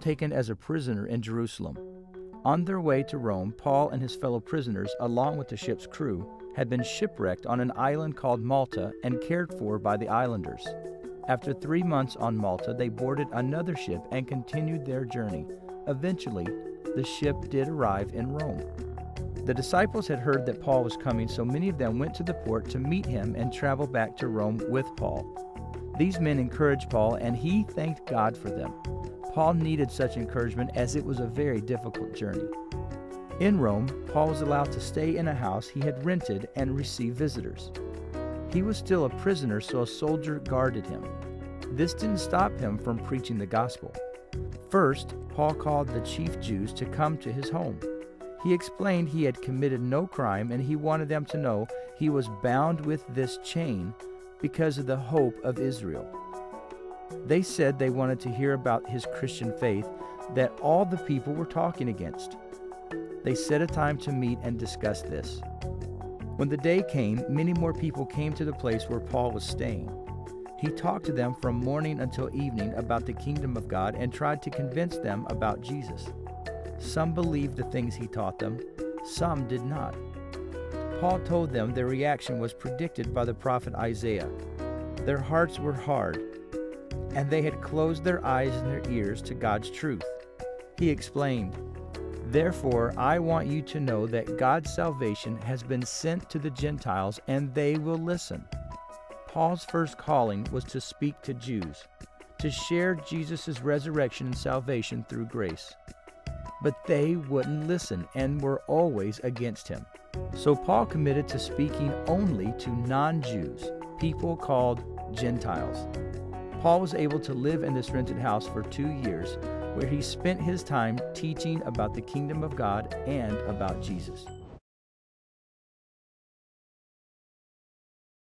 taken as a prisoner in Jerusalem. On their way to Rome, Paul and his fellow prisoners, along with the ship's crew, had been shipwrecked on an island called Malta and cared for by the islanders. After 3 months on Malta, they boarded another ship and continued their journey. Eventually, the ship did arrive in Rome. The disciples had heard that Paul was coming, so many of them went to the port to meet him and travel back to Rome with Paul. These men encouraged Paul, and he thanked God for them. Paul needed such encouragement as it was a very difficult journey. In Rome, Paul was allowed to stay in a house he had rented and receive visitors. He was still a prisoner, so a soldier guarded him. This didn't stop him from preaching the gospel. First, Paul called the chief Jews to come to his home. He explained he had committed no crime, and he wanted them to know he was bound with this chain because of the hope of Israel. They said they wanted to hear about his Christian faith that all the people were talking against. They set a time to meet and discuss this. When the day came, many more people came to the place where Paul was staying. He talked to them from morning until evening about the kingdom of God and tried to convince them about Jesus. Some believed the things he taught them, some did not. Paul told them their reaction was predicted by the prophet Isaiah. Their hearts were hard, and they had closed their eyes and their ears to God's truth. He explained, "Therefore, I want you to know that God's salvation has been sent to the Gentiles, and they will listen." Paul's first calling was to speak to Jews, to share Jesus' resurrection and salvation through grace. But they wouldn't listen and were always against him. So Paul committed to speaking only to non-Jews, people called Gentiles. Paul was able to live in this rented house for 2 years, where he spent his time teaching about the kingdom of God and about Jesus.